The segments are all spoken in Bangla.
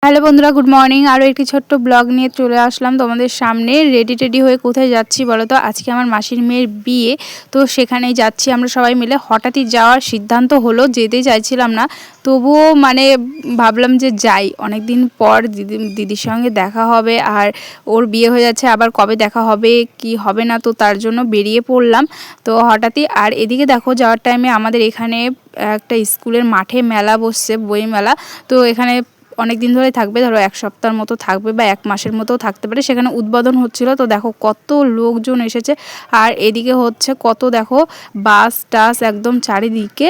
হ্যালো বন্ধুরা, গুড মর্নিং। আরও একটি ছোট্ট ব্লগ নিয়ে চলে আসলাম তোমাদের সামনে। রেডি হয়ে কোথায় যাচ্ছি বলো তো? আজকে আমার মাসির মেয়ের বিয়ে, তো সেখানেই যাচ্ছি আমরা সবাই মিলে। হঠাৎই যাওয়ার সিদ্ধান্ত হলো, যেতেই চাইছিলাম না, তবুও ভাবলাম যে যাই। অনেক দিন পর দিদির সঙ্গে দেখা হবে, আর ওর বিয়ে হয়ে যাচ্ছে, আবার কবে দেখা হবে কি হবে না, তো তার জন্য বেরিয়ে পড়লাম। তো হঠাৎই, আর এদিকে দেখো যাওয়ার টাইমে আমাদের এখানে একটা স্কুলের মাঠে মেলা বসছে, বই মেলা। তো এখানে অনেক দিন ধরেই থাকবে, ধরো এক সপ্তাহের মতো থাকবে বা এক মাসের মতো থাকতে পারে। সেখানে উদ্বোধন হচ্ছিল, তো দেখো কত লোকজন এসেছে। আর এদিকে হচ্ছে কত, দেখো বাস টাস একদম চারিদিকে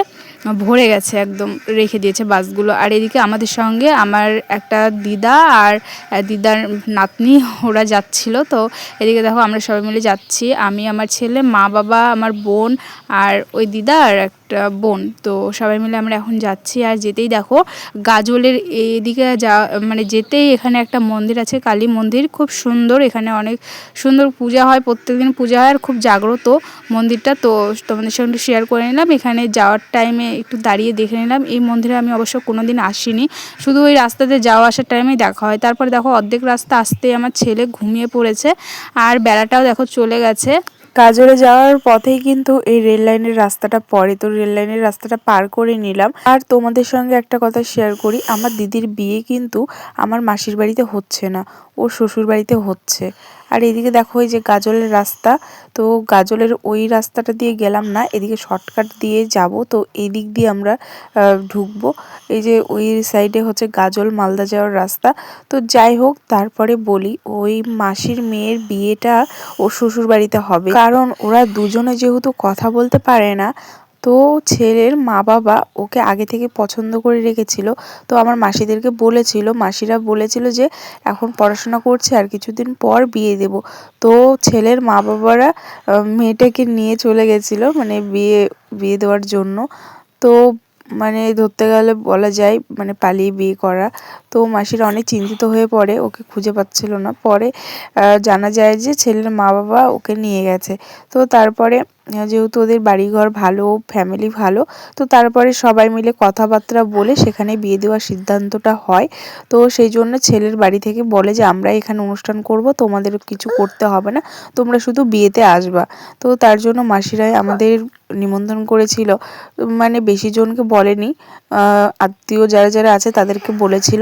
ভরে গেছে, একদম রেখে দিয়েছে বাসগুলো। আর এদিকে আমাদের সঙ্গে আমার একটা দিদা আর দিদার নাতনি, ওরা যাচ্ছিল। তো এদিকে দেখো আমরা সবাই মিলে যাচ্ছি, আমি, আমার ছেলে, মা বাবা, আমার বোন আর ওই দিদা আর একটা বোন। তো সবাই মিলে আমরা এখন যাচ্ছি। আর যেতেই দেখো গাজলের এইদিকে যেতেই এখানে একটা মন্দির আছে, কালী মন্দির, খুব সুন্দর। এখানে অনেক সুন্দর পূজা হয়, প্রত্যেকদিন পূজা হয়, আর খুব জাগ্রত মন্দিরটা। তো তোমাদের সঙ্গে শেয়ার করে নিলাম। এখানে যাওয়ার টাইমে একটু দাঁড়িয়ে দেখে নিলাম। এই মন্দিরে আমি অবশ্য কোনোদিন আসিনি, শুধু ওই রাস্তাতে যাওয়া আসার টাইমেই দেখা হয়। তারপরে দেখো অর্ধেক রাস্তা আসতেই আমার ছেলে ঘুমিয়ে পড়েছে, আর বেলাটাও দেখো চলে গেছে। গাজরে যাওয়ার পথেই কিন্তু এই রেল লাইনের রাস্তাটা পড়ে, তো রেল লাইনের রাস্তাটা পার করে নিলাম। আর তোমাদের সঙ্গে একটা কথা শেয়ার করি, আমার দিদির বিয়ে কিন্তু আমার মাসির বাড়িতে হচ্ছে না, ওর শ্বশুর বাড়িতে হচ্ছে। আর এদিকে দেখো এই যে গাজলের রাস্তা, তো গাজলের ওই রাস্তাটা দিয়ে গেলাম না, এদিকে শর্টকাট দিয়ে যাব। তো এই দিক দিয়ে আমরা ঢুকবো। এই যে ওই সাইডে হচ্ছে গাজল মালদা যাওয়ার রাস্তা। তো যাই হোক, তারপরে বলি, ওই মাসির মেয়ের বিয়েটা ওর শ্বশুর বাড়িতে হবে, কারণ ওরা দুজনে যেহেতু কথা বলতে পারে না, তো ছেলের মা বাবা ওকে আগে থেকে পছন্দ করে রেখেছিল। তো আমার মাসিদেরকে বলেছিল, মাসিরা বলেছিল যে এখন পড়াশোনা করছে, আর কিছুদিন পর বিয়ে দেব। তো ছেলের মা বাবারা মেয়েটাকে নিয়ে চলে গেছিল, বিয়ে দেওয়ার জন্য। তো ধরতে গেলে বলা যায় পালিয়ে বিয়ে করা। তো মাসিরা অনেক চিন্তিত হয়ে পড়ে, ওকে খুঁজে পাচ্ছিল না। পরে জানা যায় যে ছেলের মা বাবা ওকে নিয়ে গেছে। তো তারপরে যেহেতু ওদের বাড়িঘর ভালো, ফ্যামিলি ভালো, তো তারপরে সবাই মিলে কথাবার্তা বলে সেখানে বিয়ে দেওয়ার সিদ্ধান্তটা হয়। তো সেই জন্য ছেলের বাড়ি থেকে বলে যে আমরা এখানে অনুষ্ঠান করব, তোমাদের কিছু করতে হবে না, তোমরা শুধু বিয়েতে আসবা। তো তার জন্য মাসিরাই আমাদের নিমন্ত্রণ করেছিল, বেশি জনকে বলেনি, আত্মীয় যারা যারা আছে তাদেরকে বলেছিল।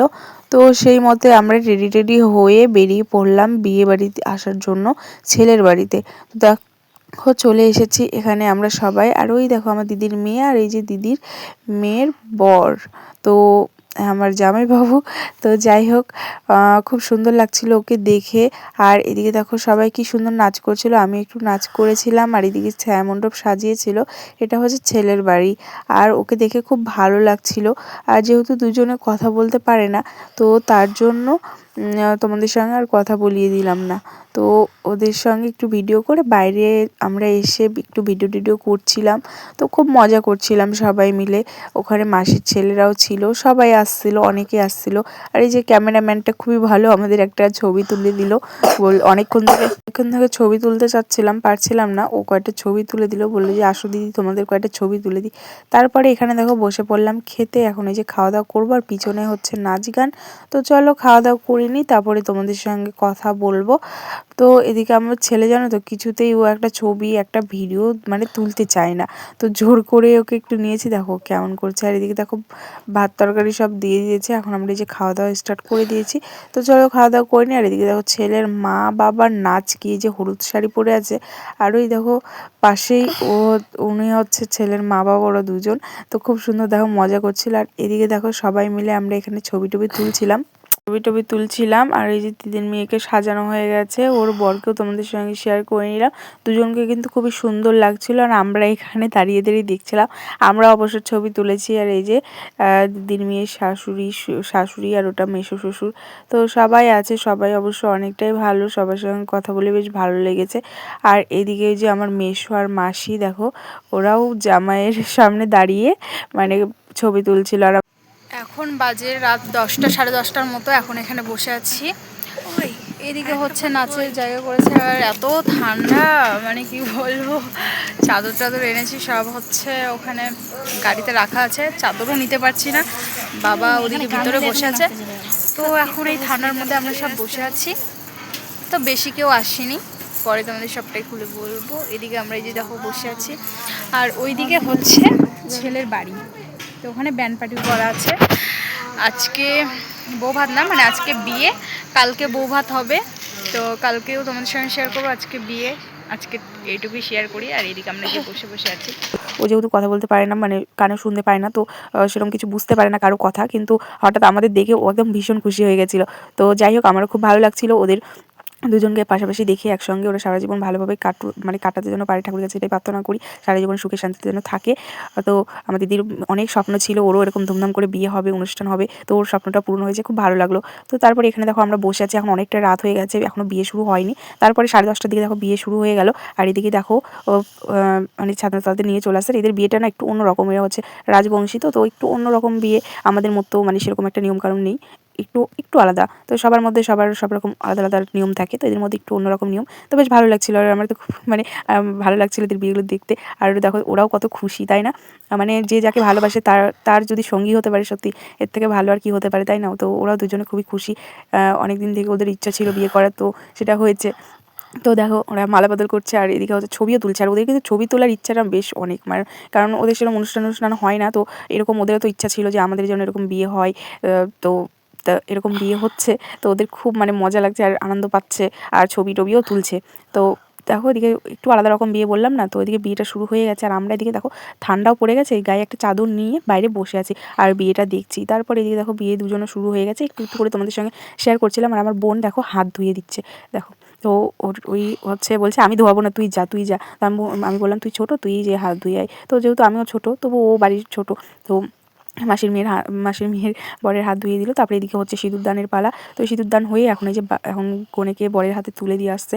তো সেই মতে আমরা রেডি হয়ে বেরিয়ে পড়লাম বিয়ে বাড়িতে আসার জন্য, ছেলের বাড়িতে। দেখো চলে এসেছি এখানে আমরা সবাই। আর ওই দেখো আমার দিদির মেয়ে, আর এই যে দিদির মেয়ের বর, তো আমার জামাইবাবু। তো যাই হোক, খুব সুন্দর লাগছিল ওকে দেখে। আর এদিকে দেখো সবাই কি সুন্দর নাচ করছিল, আমি একটু নাচ করেছিলাম। আর এদিকে ছায়ামণ্ডপ সাজিয়েছিল, এটা হচ্ছে ছেলের বাড়ি। আর ওকে দেখে খুব ভালো লাগছিল। আর যেহেতু দুজনে কথা বলতে পারে না, তো তার জন্য তোমাদের সঙ্গে আর কথা বলিয়ে দিলাম না। তো ওদের সঙ্গে একটু ভিডিও করে বাইরে আমরা এসে একটু ভিডিও করছিলাম। তো খুব মজা করছিলাম সবাই মিলে। ওখানে মাসির ছেলেরাও ছিল, সবাই আসছিল, অনেকে আসছিল। আর এই যে ক্যামেরাম্যানটা খুবই ভালো, আমাদের একটা ছবি তুলে দিল। অনেকক্ষণ ধরে ছবি তুলতে চাচ্ছিলাম, পারছিলাম না, ও কয়েকটা ছবি তুলে দিল, বললো যে আসো দিদি তোমাদের কয়েকটা ছবি তুলে দিই। তারপরে এখানে দেখো বসে পড়লাম খেতে। এখন এই যে খাওয়া দাওয়া করবো, আর পিছনে হচ্ছে নাচ গান। তো চলো খাওয়া দাওয়া করে নিই, তারপরে তোমাদের সঙ্গে কথা বলবো। তো এদিকে আমার ছেলে জানো তো, কিছুতেই ও একটা ছবি একটা ভিডিও তুলতে চায় না। তো জোর করে ওকে একটু নিয়েছি, দেখো কেমন করছে। আর এদিকে দেখো ভাত তরকারি সব দিয়ে দিয়েছে, এখন আমরা এই যে খাওয়া দাওয়া স্টার্ট করে দিয়েছি। তো চলো খাওয়া দাওয়া করে নিই। আর এদিকে দেখো ছেলের মা বাবার নাচ, কি যে হলুদ শাড়ি পরে আছে। আর ওই দেখো পাশেই উনি হচ্ছে ছেলের মা বাবা, ওরা দুজন। তো খুব সুন্দর দেখো মজা করছিল। আর এদিকে দেখো সবাই মিলে আমরা এখানে ছবি তুলছিলাম। আর এই যে দিদির মেয়েকে সাজানো হয়ে গেছে, ওর বরকেও তোমাদের সঙ্গে শেয়ার করে নিলাম। দুজনকে কিন্তু খুবই সুন্দর লাগছিল। আর আমরা এখানে দাঁড়িয়ে দেখছিলাম। আমরা অবশ্য ছবি তুলেছি। আর এই যে দিদির মেয়ের শাশুড়ি আর ওটা মেসো শ্বশুর, তো সবাই আছে, সবাই অবশ্য অনেকটাই ভালো, সবার সঙ্গে কথা বলে বেশ ভালো লেগেছে। আর এদিকে যে আমার মেসো আর মাসি দেখো, ওরাও জামাইয়ের সামনে দাঁড়িয়ে ছবি তুলছিল। আর এখন বাজে রাত 10টা, 10:30টার মতো। এখন এখানে বসে আছি। ওই এদিকে হচ্ছে নাচের জায়গা করেছে। আর এত ঠান্ডা, কি বলবো, চাদর এনেছি, সব হচ্ছে ওখানে গাড়িতে রাখা আছে, চাদরও নিতে পারছি না। বাবা ওদিকে ভিতরে বসে আছে। তো এখন এই ঠান্ডার মধ্যে আমরা সব বসে আছি, তো বেশি কেউ আসেনি, পরে তোমাদের সবটাই খুলে বলবো। এদিকে আমরা এই যে দেখো বসে আছি, আর ওইদিকে হচ্ছে ছেলের বাড়ি, তো ওখানে ব্যান্ড পার্টি করা আছে। আজকে বউ ভাত না, মানে আজকে বিয়ে, কালকে বউ ভাত হবে, তো কালকেও তোমাদের সঙ্গে শেয়ার করবো। আজকে বিয়ে, আজকে এইটুকুই শেয়ার করি। আর এদিকে আমরা যে বসে বসে আছি, ও যেহেতু কথা বলতে পারে না, মানে কানে শুনতে পায় না, তো সেরকম কিছু বুঝতে পারে না কারো কথা, কিন্তু হঠাৎ আমাদের দেখে ও একদম ভীষণ খুশি হয়ে গেছিলো। তো যাই হোক, আমারও খুব ভালো লাগছিল ওদের দুজনকে পাশাপাশি দেখে একসঙ্গে। ওরা সারা জীবন ভালোভাবে কাটাতে যেন পারে, ঠাকুরের কাছে এটাই প্রার্থনা করি, সারা জীবন সুখে শান্তিতে যেন থাকে। তো আমার দিদির অনেক স্বপ্ন ছিল ওরও এরকম ধুমধাম করে বিয়ে হবে, অনুষ্ঠান হবে, তো ওর স্বপ্নটা পূরণ হয়েছে, খুব ভালো লাগলো। তো তারপরে এখানে দেখো আমরা বসে আছি, এখন অনেকটা রাত হয়ে গেছে, এখনও বিয়ে শুরু হয়নি। তারপরে 10:30টার দিকে দেখো বিয়ে শুরু হয়ে গেল। আর এদিকে দেখো মানে ছাত্রছাত্রীদের নিয়ে চলে আসছে। এদের বিয়েটা না একটু অন্যরকম, এরা হচ্ছে রাজবংশী, তো একটু অন্যরকম বিয়ে, আমাদের মতো মানে সেরকম একটা নিয়মকানুন নেই, একটু একটু আলাদা। তো সবার মধ্যে সবার সব রকম আলাদা আলাদা নিয়ম থাকে, তো এদের মধ্যে একটু অন্যরকম নিয়ম, তো বেশ ভালো লাগছিলো। আর আমার তো খুব মানে ভালো লাগছিলো এদের বিয়েগুলো দেখতে। আর দেখো ওরাও কত খুশি, তাই না? মানে যে যাকে ভালোবাসে তার তার যদি সঙ্গী হতে পারে, সত্যি এর থেকে ভালো আর কি হতে পারে, তাই না? তো ওরাও দুজনে খুবই খুশি। অনেক দিন থেকে ওদের ইচ্ছা ছিল বিয়ে করার, তো সেটা হয়েছে। তো দেখো ওরা মালা বদল করছে, আর এদিকে হচ্ছে ছবিও তুলছে। আর ওদের কিন্তু ছবি তোলার ইচ্ছাটা বেশ অনেক, মানে কারণ ওদের সেরকম অনুষ্ঠান হয় না, তো এরকম ওদেরও তো ইচ্ছা ছিল যে আমাদের যেন এরকম বিয়ে হয়। তো তা এরকম বিয়ে হচ্ছে, তো ওদের খুব মানে মজা লাগছে আর আনন্দ পাচ্ছে, আর ছবি টবিও তুলছে। তো দেখো এদিকে একটু আলাদা রকম বিয়ে বললাম না, তো এদিকে বিয়েটা শুরু হয়ে গেছে। আর আমরা এদিকে দেখো ঠান্ডাও পড়ে গেছে, গায়ে একটা চাদর নিয়ে বাইরে বসে আছি আর বিয়েটা দেখছি। তারপর এদিকে দেখো বিয়ে দুজনে শুরু হয়ে গেছে, একটু একটু করে তোমাদের সঙ্গে শেয়ার করছিলাম। আর আমার বোন দেখো হাত ধুয়ে দিচ্ছে, দেখো। তো ওই হচ্ছে বলছে আমি ধোয়াবো না, তুই যা তুই যা। তো আমি বললাম তুই ছোটো, তুই যে হাত ধুয়ে আয়। তো যেহেতু আমিও ছোটো, তবু ও বাড়ির ছোটো, তো মাসির মেয়ের বরের হাত ধুয়ে দিল। তারপরে এদিকে হচ্ছে সিঁদুরদানের পালা। তো সিঁদুরদান হয়ে এখন এই যে এখন কনেকে বরের হাতে তুলে দিয়ে আসছে,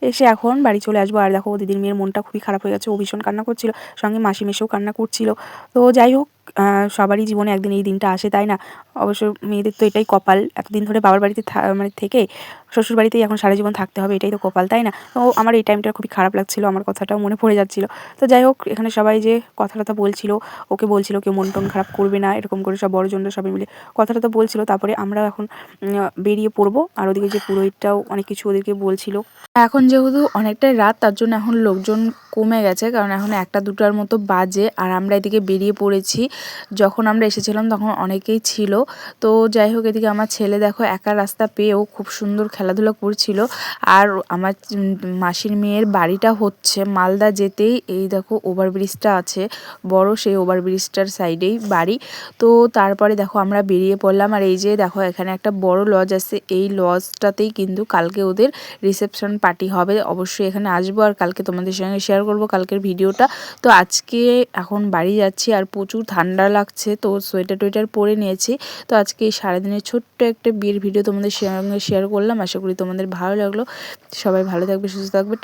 এসে এখন বাড়ি চলে আসবো। আর দেখো দিদির মেয়ের মনটা খুবই খারাপ হয়ে গেছে, ও ভীষণ কান্না করছিল, সঙ্গে মাসি মেসেও কান্না করছিল। তো যাই হোক, সবারই জীবনে একদিন এই দিনটা আসে, তাই না? অবশ্য মেয়েদের তো এটাই কপাল, এতদিন ধরে বাবার বাড়িতে মানে থেকে শ্বশুর বাড়িতেই এখন সারা জীবন থাকতে হবে, এটাই তো কপাল, তাই না? তো আমার এই টাইমটা খুবই খারাপ লাগছিল, আমার কথাটাও মনে পড়ে যাচ্ছিল। তো যাই হোক, এখানে সবাই যে কথা বলছিল, ওকে বলছিল কেউ মন টন খারাপ করবে না, এরকম করে সব বড়জনরা সবাই মিলে কথাটা বলছিল। তারপরে আমরা এখন বেরিয়ে পড়বো। আর ওদিকে যে পুরোহিতটাও অনেক কিছু ওদেরকে বলছিল। এখন যেহেতু অনেকটাই রাত, তার জন্য এখন লোকজন কমে গেছে, কারণ এখন 1টা 2টার মতো বাজে। আর আমরা এদিকে বেরিয়ে পড়েছি, যখন আমরা এসেছিলাম তখন অনেকেই ছিল। তো যাই হোক, এদিকে আমার ছেলে দেখো একা রাস্তা পেয়েও খুব সুন্দর খেলাধুলা করছিল। আর আমার মাসির মেয়ের বাড়িটা হচ্ছে মালদা যেতেই, এই দেখো ওভারব্রিজটা আছে বড়, সেই ওভারব্রিজটার সাইডেই বাড়ি। তো তারপরে দেখো আমরা বেরিয়ে পড়লাম। আর এই যে দেখো এখানে একটা বড় লজ আছে, এই লজটাতেই কিন্তু কালকে ওদের রিসেপশন পার্টি হবে। অবশ্যই এখানে আসবো, আর কালকে তোমাদের সঙ্গে শেয়ার করব কালকের ভিডিওটা। তো আজকে এখন বাড়ি যাচ্ছি, আর প্রচুর ঠান্ডা লাগছে, তো সোয়েটার টোয়েটার পরে নিয়েছি। তো আজকে এই সারাদিনের ছোট্ট একটা বিয়ের ভিডিও তোমাদের সঙ্গে শেয়ার করলাম, আশা করি তোমাদের ভালো লাগলো। সবাই ভালো থাকবে, সুস্থ থাকবে।